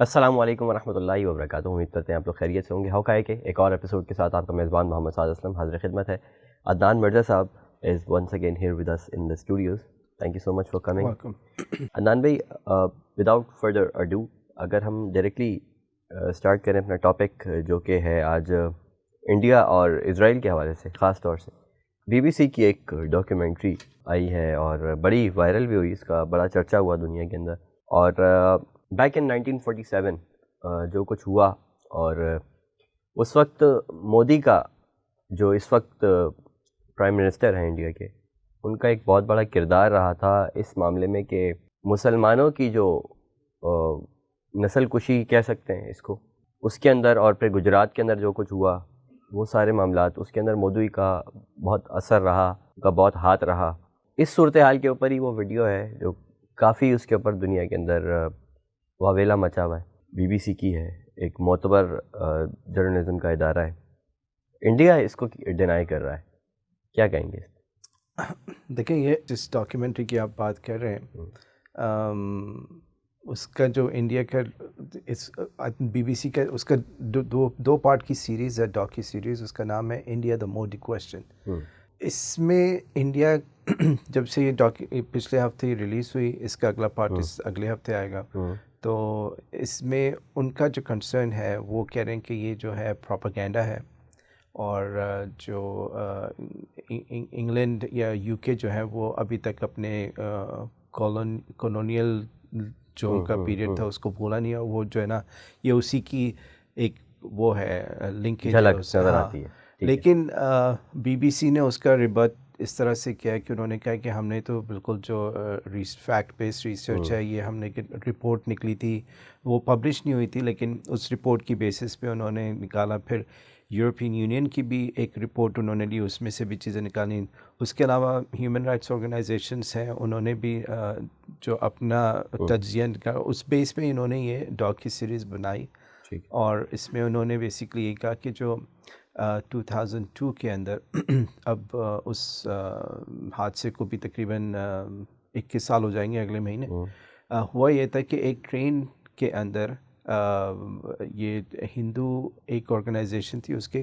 السلام علیکم ورحمۃ اللہ وبرکاتہ. امید کرتے ہیں آپ لوگ خیریت سے ہوں گے. ہاؤ کے ایک اور ایپیسوڈ کے ساتھ آپ کا میزبان محمد سعد اسلم حاضر خدمت ہے. عدنان مرزا صاحب is once again here with us in the studios. Thank you so much for coming. Welcome. Adnan بھائی, وداؤٹ فردر اڈو, اگر ہم ڈائریکٹلی اسٹارٹ کریں اپنا ٹاپک جو کہ ہے آج انڈیا اور اسرائیل کے حوالے سے, خاص طور سے بی بی سی کی ایک ڈاکیومنٹری آئی ہے اور بڑی وائرل بھی ہوئی, اس کا بڑا چرچا ہوا دنیا کے اندر. اور بیک ان 1947 جو کچھ ہوا, اور اس وقت مودی کا جو اس وقت پرائم منسٹر ہیں انڈیا کے, ان کا ایک بہت بڑا کردار رہا تھا اس معاملے میں کہ مسلمانوں کی جو نسل کشی کہہ سکتے ہیں اس کو, اس کے اندر, اور پھر گجرات کے اندر جو کچھ ہوا وہ سارے معاملات, اس کے اندر مودی کا بہت اثر رہا, ان کا بہت ہاتھ رہا. اس صورتحال کے اوپر ہی وہ ویڈیو ہے جو کافی اس کے اوپر دنیا کے اندر واویلا مچا ہوا ہے. بی بی سی کی ہے, ایک معتبر جرنلزم کا ادارہ ہے. انڈیا اس کو ڈینائی کر رہا ہے, کیا کہیں گے؟ دیکھیں, یہ جس ڈاکیومنٹری کی آپ بات کر رہے ہیں, اس کا جو انڈیا کا بی بی سی کا اس کا دو پارٹ کی سیریز ہے, ڈاکی سیریز. اس کا نام ہے انڈیا دا مودی کویسچن. اس میں انڈیا جب سے یہ پچھلے ہفتے ریلیز ہوئی, اس کا اگلا پارٹ اس اگلے ہفتے آئے گا. تو اس میں ان کا جو کنسرن ہے وہ کہہ رہے ہیں کہ یہ جو ہے پروپیگینڈا ہے, اور جو انگلینڈ یا یو کے جو ہے وہ ابھی تک اپنے کولونیل جو ان کا پیریڈ تھا اس کو بھولا نہیں ہے. وہ جو ہے نا, یہ اسی کی ایک وہ ہے لنکیج نظر آتی ہے. لیکن بی بی سی نے اس کا ریبٹ اس طرح سے کیا کہ انہوں نے کہا کہ ہم نے تو بالکل جو فیکٹ بیسڈ ریسرچ ہے, یہ ہم نے رپورٹ نکلی تھی, وہ پبلش نہیں ہوئی تھی, لیکن اس رپورٹ کی بیسس پہ انہوں نے نکالا. پھر یورپین یونین کی بھی ایک رپورٹ انہوں نے لی, اس میں سے بھی چیزیں نکالیں. اس کے علاوہ ہیومن رائٹس آرگنائزیشنس ہیں, انہوں نے بھی جو اپنا تجزیہ کا اس بیس پہ انہوں نے یہ ڈاکی سیریز بنائی. اور اس میں انہوں نے بیسیکلی یہ کہا کہ جو 2002 کے اندر اب اس حادثے کو بھی تقریباً 21 سال ہو جائیں گے اگلے مہینے. ہوا یہ تھا کہ ایک ٹرین کے اندر یہ ہندو ایک آرگنائزیشن تھی, اس کے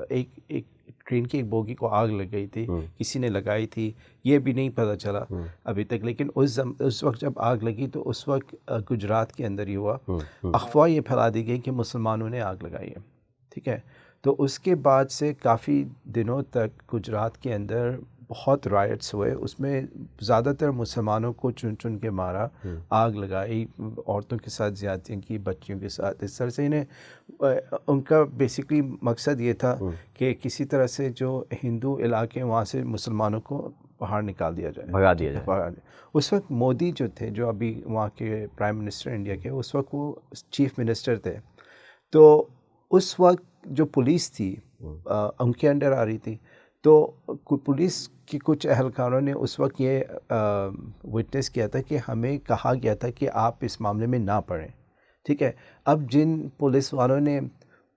ایک ٹرین کی ایک بوگی کو آگ لگ گئی تھی, کسی نے لگائی تھی, یہ بھی نہیں پتہ چلا ابھی تک. لیکن اس وقت جب آگ لگی تو اس وقت گجرات کے اندر ہی ہوا. افواہ یہ پھیلا دی گئی کہ مسلمانوں نے آگ لگائی ہے, ٹھیک ہے. تو اس کے بعد سے کافی دنوں تک گجرات کے اندر بہت رائٹس ہوئے, اس میں زیادہ تر مسلمانوں کو چن چن کے مارا, آگ لگائی, عورتوں کے ساتھ زیادتیاں کی, بچیوں کے ساتھ. اس طرح سے ان کا بیسکلی مقصد یہ تھا کہ کسی طرح سے جو ہندو علاقے وہاں سے مسلمانوں کو باہر نکال دیا جائے, بھگا دیا جائے. اس وقت مودی جو تھے, جو ابھی وہاں کے پرائم منسٹر انڈیا کے, اس وقت وہ چیف منسٹر تھے. تو اس وقت جو پولیس تھی ان کے انڈر آ رہی تھی, تو پولیس کی کچھ اہلکاروں نے اس وقت یہ وٹنس کیا تھا کہ ہمیں کہا گیا تھا کہ آپ اس معاملے میں نہ پڑیں, ٹھیک ہے. اب جن پولیس والوں نے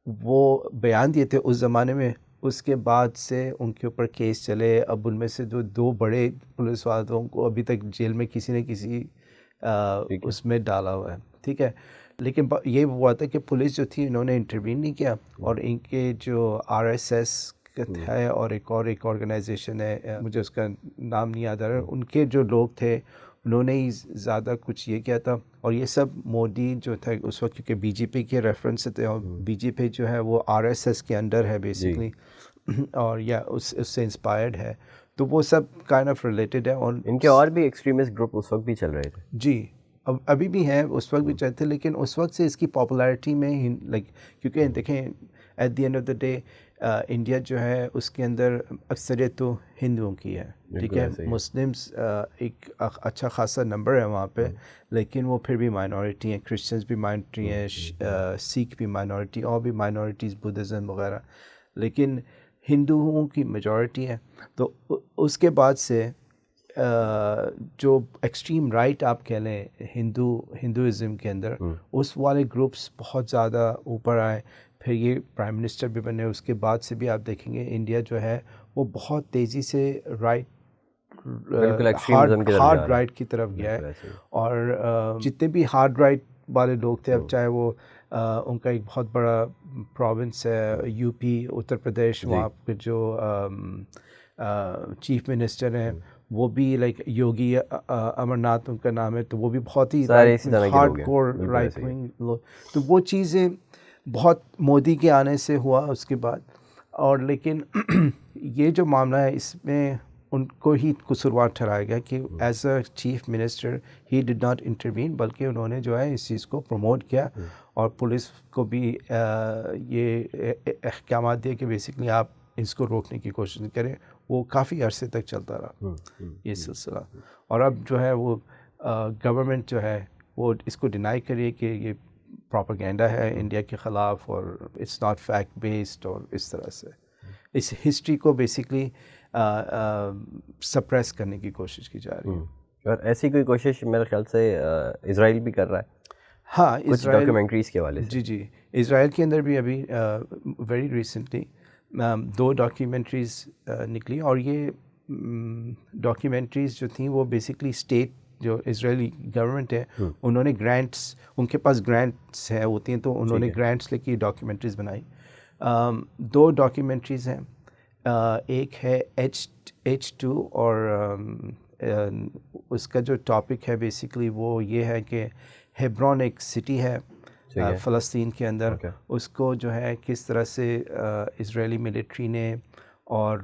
وہ بیان دیے تھے اس زمانے میں, اس کے بعد سے ان کے اوپر کیس چلے. اب ان میں سے جو 2 بڑے پولیس والوں کو ابھی تک جیل میں کسی نہ کسی اس میں ڈالا ہوا ہے, ٹھیک ہے. لیکن یہ ہوا تھا کہ پولیس جو تھی انہوں نے انٹروین نہیں کیا, اور ان کے جو RSS ہے اور ایک آرگنائزیشن ہے, مجھے اس کا نام نہیں یاد آ رہا, ان کے جو لوگ تھے انہوں نے ہی زیادہ کچھ یہ کیا تھا. اور یہ سب مودی جو تھا اس وقت, کیونکہ بی جے پی کے ریفرنس تھے, اور بی جے پی جو ہے وہ RSS کے انڈر ہے بیسکلی, اور یا اس سے انسپائرڈ ہے. تو وہ سب کائنڈ آف ریلیٹڈ ہے. اور ان کے اور بھی ایکسٹریمسٹ گروپ اس وقت بھی چل رہے تھے. جی, ابھی بھی ہیں, اس وقت بھی چلتے, لیکن اس وقت سے اس کی پاپولیرٹی میں کیونکہ دیکھیں at the end of the day India جو ہے اس کے اندر اکثریت تو ہندوؤں کی ہے, ٹھیک ہے. مسلمس ایک اچھا خاصا نمبر ہے وہاں پہ, لیکن وہ پھر بھی مائنورٹی ہیں. کرسچنس بھی مائنورٹی ہیں, سکھ بھی مائنورٹی, اور بھی مائنورٹیز بدھزم وغیرہ, لیکن ہندوؤں کی میجورٹی ہے. تو اس کے بعد سے جو ایکسٹریم رائٹ آپ کہہ لیں ہندوازم کے اندر, اس والے گروپس بہت زیادہ اوپر آئے. پھر یہ پرائم منسٹر بھی بنے, اس کے بعد سے بھی آپ دیکھیں گے انڈیا جو ہے وہ بہت تیزی سے ہارڈ رائٹ کی طرف گیا ہے. اور جتنے بھی ہارڈ رائٹ والے لوگ تھے. اب چاہے وہ ان کا ایک بہت بڑا پروونس ہے یو پی اتر پردیش, وہاں پہ جو چیف منسٹر ہیں وہ بھی لائک یوگی امرناتھ ان کا نام ہے, تو وہ بھی بہت ہی ہارڈ کور رائٹ ونگ لوگ. تو وہ چیزیں بہت مودی کے آنے سے ہوا اس کے بعد. اور لیکن یہ جو معاملہ ہے اس میں ان کو ہی قصوروار ٹھہرایا گیا کہ as a chief minister he did not intervene, بلکہ انہوں نے جو ہے اس چیز کو پروموٹ کیا اور پولیس کو بھی یہ احکامات دیے کہ بیسکلی آپ اس کو روکنے کی کوشش کریں. وہ کافی عرصے تک چلتا رہا یہ سلسلہ. اور اب جو ہے وہ گورنمنٹ جو ہے وہ اس کو ڈینائی کریے کہ یہ پروپیگینڈا ہے انڈیا کے خلاف اور اٹس ناٹ فیکٹ بیسڈ, اور اس طرح سے اس ہسٹری کو بیسکلی سپریس کرنے کی کوشش کی جا رہی ہے. اور ایسی کوئی کوشش میرے خیال سے اسرائیل بھی کر رہا ہے. ہاں اسرائیل ڈاکیومنٹریز کے حوالے سے. جی اسرائیل کے اندر بھی ابھی ویری ریسنٹلی 2 ڈاکیومنٹریز نکلی, اور یہ ڈاکیومنٹریز جو تھیں وہ بیسکلی اسٹیٹ جو اسرائیلی گورنمنٹ ہے انہوں نے گرانٹس, ان کے پاس گرانٹس ہیں ہوتی ہیں, تو انہوں نے گرانٹس لے کے ڈاکیومنٹریز بنائی. 2 ڈاکیومنٹریز ہیں, ایک ہے H2 اور اس کا جو ٹاپک ہے بیسکلی وہ یہ ہے کہ ہیبرون ایک سٹی ہے فلسطین کے اندر, اس کو جو ہے کس طرح سے اسرائیلی ملٹری نے اور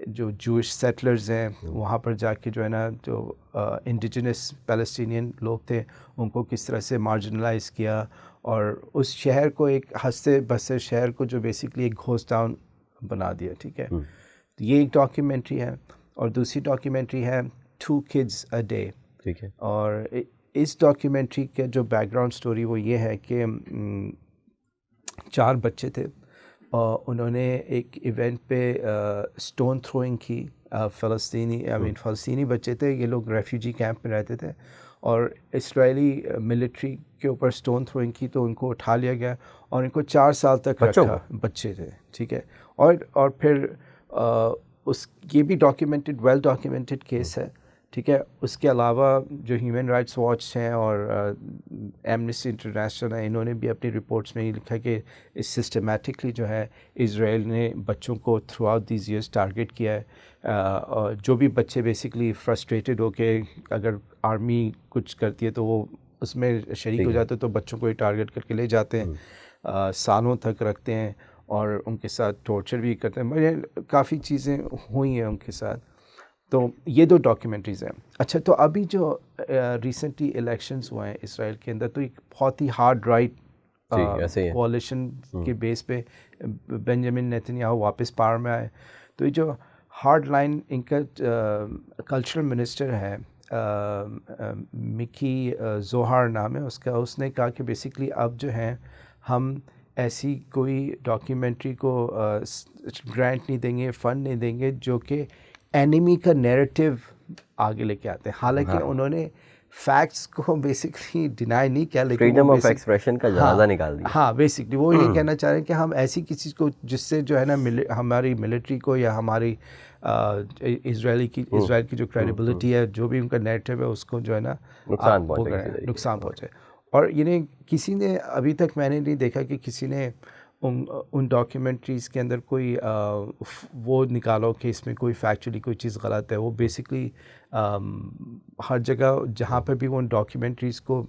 جو جوئش سیٹلرز ہیں وہاں پر جا کے جو ہے نا جو انڈیجنس پیلسٹینین لوگ تھے ان کو کس طرح سے مارجنلائز کیا, اور اس شہر کو ایک ہنستے بسے شہر کو جو بیسکلی ایک گھوسٹ ٹاؤن بنا دیا. ٹھیک ہے, تو یہ ایک ڈاکیومنٹری ہے. اور دوسری ڈاکیومنٹری ہے 2 Kids a Day. ٹھیک ہے, اور اس ڈاکیومنٹری کا جو بیک گراؤنڈ سٹوری وہ یہ ہے کہ 4 بچے تھے, انہوں نے ایک ایونٹ پہ اسٹون تھروئنگ کی. فلسطینی بچے تھے, یہ لوگ ریفیوجی کیمپ میں رہتے تھے, اور اسرائیلی ملٹری کے اوپر اسٹون تھروئنگ کی تو ان کو اٹھا لیا گیا اور ان کو 4 سال تک رکھا. بچے تھے, ٹھیک ہے. اور پھر یہ بھی ڈاکیومنٹڈ ویل ڈاکیومنٹڈ کیس ہے. ٹھیک ہے, اس کے علاوہ جو ہیومن رائٹس واچ ہیں اور ایمنسٹی انٹرنیشنل ہیں, انہوں نے بھی اپنی رپورٹس میں یہ لکھا کہ سسٹمیٹکلی جو ہے اسرائیل نے بچوں کو through out these years target کیا ہے. اور جو بھی بچے بیسکلی فرسٹریٹڈ ہو کے اگر آرمی کچھ کرتی ہے تو وہ اس میں شریک ہو جاتے, تو بچوں کو ہی ٹارگیٹ کر کے لے جاتے ہیں, سالوں تک رکھتے ہیں اور ان کے ساتھ ٹارچر بھی کرتے ہیں. کافی چیزیں ہوئی ہیں ان کے ساتھ. تو یہ 2 ڈاکیومنٹریز ہیں. اچھا, تو ابھی جو ریسنٹلی الیکشنز ہوئے ہیں اسرائیل کے اندر, تو ایک بہت ہی ہارڈ رائٹ کوalition کے بیس پہ بنجامن نیتن یاہو واپس پاور میں آئے. تو یہ جو ہارڈ لائن ان کا کلچرل منسٹر ہے مکی زوہار نام ہے اس کا, اس نے کہا کہ بیسکلی اب جو ہیں ہم ایسی کوئی ڈاکیومنٹری کو گرانٹ نہیں دیں گے, فنڈ نہیں دیں گے جو کہ اینیمی کا نیریٹو آگے لے کے آتے ہیں. حالانکہ انہوں نے فیکٹس کو بیسکلی ڈینائی نہیں کیا, لیکن فریڈم آف ایکسپریشن کا جنازہ نکال دیا. ہاں بیسکلی وہ یہ کہنا چاہ رہے ہیں کہ ہم ایسی کسی کو جس سے جو ہے نا ہماری ملٹری کو یا ہماری اسرائیل کی جو کریڈیبلٹی ہے, جو بھی ان کا نیریٹو ہے اس کو جو ہے نا نقصان پہنچے. اور یعنی کسی نے ابھی تک میں نے نہیں دیکھا کہ کسی نے ان ڈاکیومنٹریز کے اندر کوئی وہ نکالو کہ اس میں کوئی فیکچولی کوئی چیز غلط ہے. وہ بیسکلی ہر جگہ جہاں پہ بھی وہ ان ڈاکیومنٹریز کو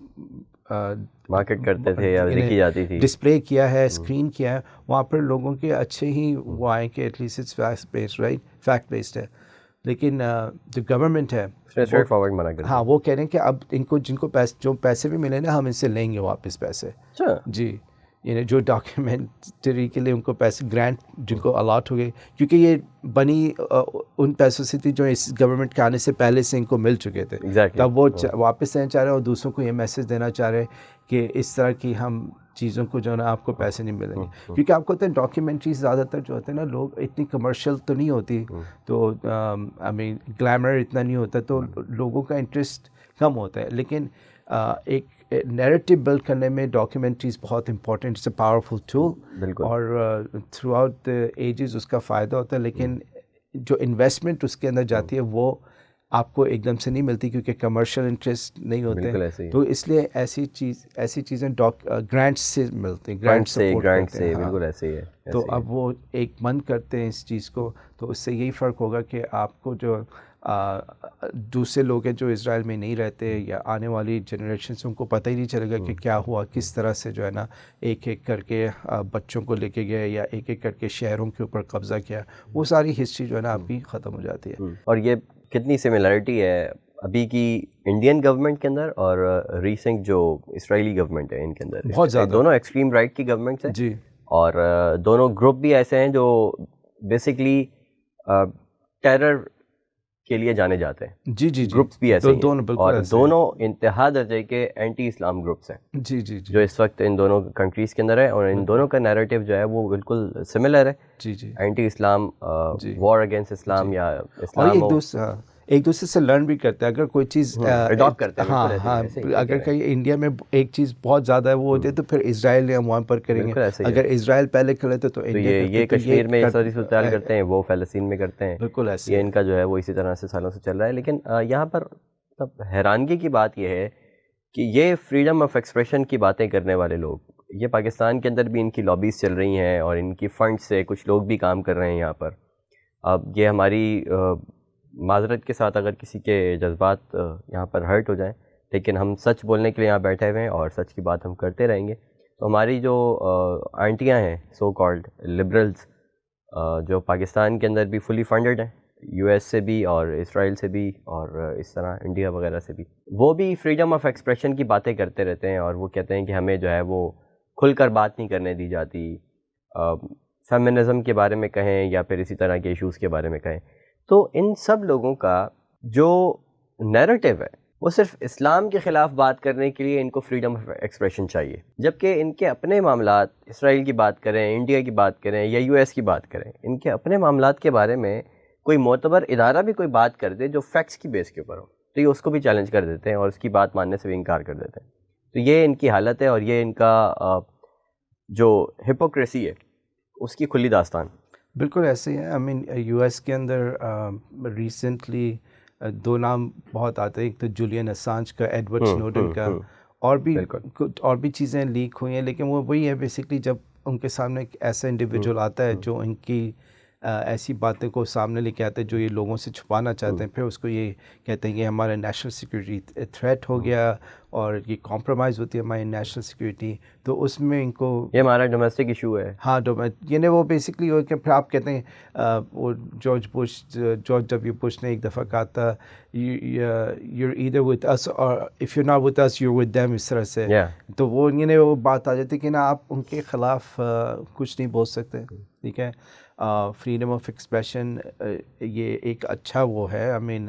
مارکیٹ کرتے تھے یا لکھی جاتی تھی, ڈسپلے کیا ہے, اسکرین کیا ہے, وہاں پر لوگوں کے اچھے ہی وہ آئیں کہ at least it's fact based, right, fact based ہے. لیکن جو گورنمنٹ ہے ہاں وہ کہہ رہے ہیں کہ اب ان کو جن کو جو پیسے بھی ملے نا ہم ان سے لیں گے واپس پیسے. جی, یعنی جو ڈاکیومنٹری کے لیے ان کو پیسے گرانٹ جن کو الاٹ ہو گئے, کیونکہ یہ بنی ان پیسوں سے تھی جو اس گورنمنٹ کے آنے سے پہلے سے ان کو مل چکے تھے. تب وہ واپس دینا چاہ رہے ہیں اور دوسروں کو یہ میسج دینا چاہ رہے ہیں کہ اس طرح کی ہم چیزوں کو جو ہے نا آپ کو پیسے نہیں ملیں گے. کیونکہ آپ کو ہوتا ہے ڈاکیومنٹریز زیادہ تر جو ہوتے ہیں نا لوگ اتنی کمرشل تو نہیں ہوتی, تو آئی مین گلیمر اتنا نہیں ہوتا, تو لوگوں کا انٹرسٹ کم ہوتا ہے. لیکن ایک نیریٹو بلڈ کرنے میں ڈاکیومنٹریز بہت important, it's a powerful tool, اور تھرو آؤٹ دا ایجز اس کا فائدہ ہوتا ہے. لیکن جو انویسٹمنٹ اس کے اندر جاتی ہے وہ آپ کو ایک دم سے نہیں ملتی کیونکہ کمرشل انٹرسٹ نہیں ہوتے بالکل ایسے ہی تو اس لیے ایسی چیزیں گرانٹ سے ملتی ہیں, گرانٹ سپورٹ سے ہاں. بالکل ایسے ہی ہے. تو اب وہ ایک بند کرتے ہیں اس چیز کو, تو اس سے یہی فرق ہوگا کہ آپ کو جو دوسرے لوگ ہیں جو اسرائیل میں نہیں رہتے یا آنے والی جنریشن سے ان کو پتہ ہی نہیں چلے گا کہ کیا ہوا, کس طرح سے جو ہے نا ایک ایک کر کے بچوں کو لے کے گئے یا ایک ایک کر کے شہروں کے اوپر قبضہ کیا, وہ ساری ہسٹری جو ہے نا آپ کی ختم ہو جاتی ہے. اور یہ کتنی سملیرٹی ہے ابھی کی انڈین گورنمنٹ کے اندر اور ریسنٹ جو اسرائیلی گورنمنٹ ہے ان کے اندر, بہت زیادہ. دونوں ایکسٹریم رائٹ کی گورنمنٹس ہیں جی, اور دونوں گروپ بھی ایسے ہیں جو بیسکلی ٹیرر کے لیے جانے جاتے ہیں. جی جی گروپس بھی ایسے دونوں ہیں اور دونوں انتہا درجے کے اینٹی اسلام گروپس ہیں جی جی جو اس وقت ان دونوں کنٹریز کے اندر ہے, اور ان دونوں کا نیریٹو جو ہے وہ بالکل سملر ہے. جی جی اینٹی اسلام, وار اگینسٹ اسلام یا اسلام, اور ایک دوسرے سے لرن بھی کرتے ہیں. اگر کوئی چیز اڈاپٹ کرتے ہیں. ہاں ہاں, اگر کہیں انڈیا میں ایک چیز بہت زیادہ وہ ہوتی ہے تو پھر اسرائیل یا وہاں پر کریں گے. اگر اسرائیل پہلے کرے تو انڈیا, یہ کشمیر میں ساری صورتحال کرتے ہیں, وہ فلسطین میں کرتے ہیں. بالکل ایسے یہ ان کا جو ہے وہ اسی طرح سے سالوں سے چل رہا ہے. لیکن یہاں پر حیرانگی کی بات یہ ہے کہ یہ فریڈم آف ایکسپریشن کی باتیں کرنے والے لوگ, یہ پاکستان کے اندر بھی ان کی لابیز چل رہی ہیں اور ان کی فنڈ سے کچھ لوگ بھی کام کر رہے ہیں یہاں پر. اب یہ ہماری معذرت کے ساتھ اگر کسی کے جذبات یہاں پر ہرٹ ہو جائیں, لیکن ہم سچ بولنے کے لیے یہاں بیٹھے ہوئے ہیں اور سچ کی بات ہم کرتے رہیں گے. تو ہماری جو آنٹیاں ہیں سو کالڈ لبرلز, جو پاکستان کے اندر بھی فلی فنڈڈ ہیں, یو ایس سے بھی اور اسرائیل سے بھی اور اس طرح انڈیا وغیرہ سے بھی, وہ بھی فریڈم آف ایکسپریشن کی باتیں کرتے رہتے ہیں اور وہ کہتے ہیں کہ ہمیں جو ہے وہ کھل کر بات نہیں کرنے دی جاتی. فیمنزم کے بارے میں کہیں یا پھر اسی طرح کے ایشوز کے بارے میں کہیں, تو ان سب لوگوں کا جو نیریٹو ہے وہ صرف اسلام کے خلاف بات کرنے کے لیے ان کو فریڈم آف ایکسپریشن چاہیے, جبکہ ان کے اپنے معاملات, اسرائیل کی بات کریں, انڈیا کی بات کریں یا یو ایس کی بات کریں, ان کے اپنے معاملات کے بارے میں کوئی معتبر ادارہ بھی کوئی بات کر دے جو فیکٹس کی بیس کے اوپر ہو, تو یہ اس کو بھی چیلنج کر دیتے ہیں اور اس کی بات ماننے سے بھی انکار کر دیتے ہیں. تو یہ ان کی حالت ہے اور یہ ان کا جو ہپوکریسی ہے اس کی کھلی داستان. بالکل ایسے ہی ہے. آئی مین یو ایس کے اندر ریسنٹلی دو نام بہت آتے ہیں, ایک تو جولین اسانج کا, ایڈورڈ سنوڈن کا, اور بھی چیزیں لیک ہوئی ہیں. لیکن وہ وہی ہے بیسکلی, جب ان کے سامنے ایک ایسا انڈیویجول آتا ہے جو ان کی ایسی باتیں کو سامنے لے کے آتے ہیں جو یہ لوگوں سے چھپانا چاہتے ہیں, پھر اس کو یہ کہتے ہیں کہ ہمارا نیشنل سیکورٹی تھریٹ ہو گیا اور یہ کمپرومائز ہوتی ہے ہماری نیشنل سیکورٹی, تو اس میں ان کو یہ ہمارا ڈومیسٹک ایشو ہے. ہاں یعنی وہ بیسکلی ہو کہ پھر آپ کہتے ہیں وہ جارج ڈبلیو بش نے ایک دفعہ کہا تھا you're either with us or if you're not with us you're with them, اس طرح سے. تو وہ یعنی وہ بات آ جاتی کہ نا آپ ان کے خلاف کچھ نہیں بول سکتے. ٹھیک ہے, فریڈم آف ایکسپریشن یہ ایک اچھا وہ ہے, آئی مین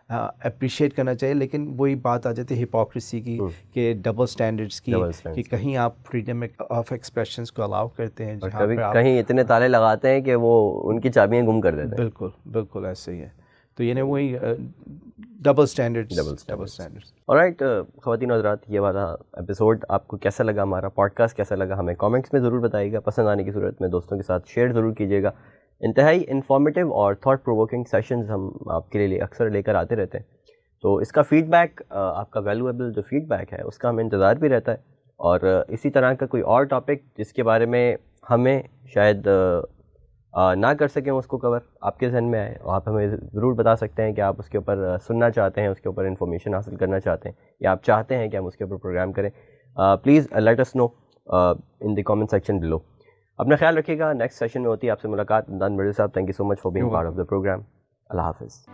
اپریشیٹ کرنا چاہیے, لیکن وہی بات آ جاتی ہے ہپوکریسی کی, کہ ڈبل سٹینڈرڈس کی, کہ کہیں آپ فریڈم آف ایکسپریشنس کو الاؤ کرتے ہیں جہاں پہ کہیں اتنے تالے لگاتے ہیں کہ وہ ان کی چابیاں گم کر دیتے ہیں. بالکل بالکل ایسے ہی ہے. تو یعنی وہی ڈبل سٹینڈرڈس. آلرائٹ خواتین و حضرات, یہ والا ایپیسوڈ آپ کو کیسا لگا, ہمارا پوڈ کاسٹ کیسا لگا, ہمیں کامنٹس میں ضرور بتائیے گا. پسند آنے کی صورت میں دوستوں کے ساتھ شیئر ضرور کیجیے گا. انتہائی انفارمیٹیو اور تھاٹ پرووکنگ سیشنز ہم آپ کے لیے اکثر لے کر آتے رہتے ہیں, تو اس کا فیڈ بیک, آپ کا ویلیویبل جو فیڈ بیک ہے اس کا ہمیں انتظار بھی رہتا ہے. اور اسی طرح کا کوئی اور ٹاپک جس کے بارے میں ہمیں شاید نہ کر سکیں اس کو کور, آپ کے ذہن میں آئے, آپ ہمیں ضرور بتا سکتے ہیں کہ آپ اس کے اوپر سننا چاہتے ہیں, اس کے اوپر انفارمیشن حاصل کرنا چاہتے ہیں, یا آپ چاہتے ہیں کہ ہم اس کے اوپر پروگرام کریں. Please let us know in the comment section below. اپنا خیال رکھیے گا. نیکسٹ سیشن میں ہوتی ہے آپ سے ملاقات. Imdad Mirza Sahab, thank you so much for being part of the program. اللہ حافظ.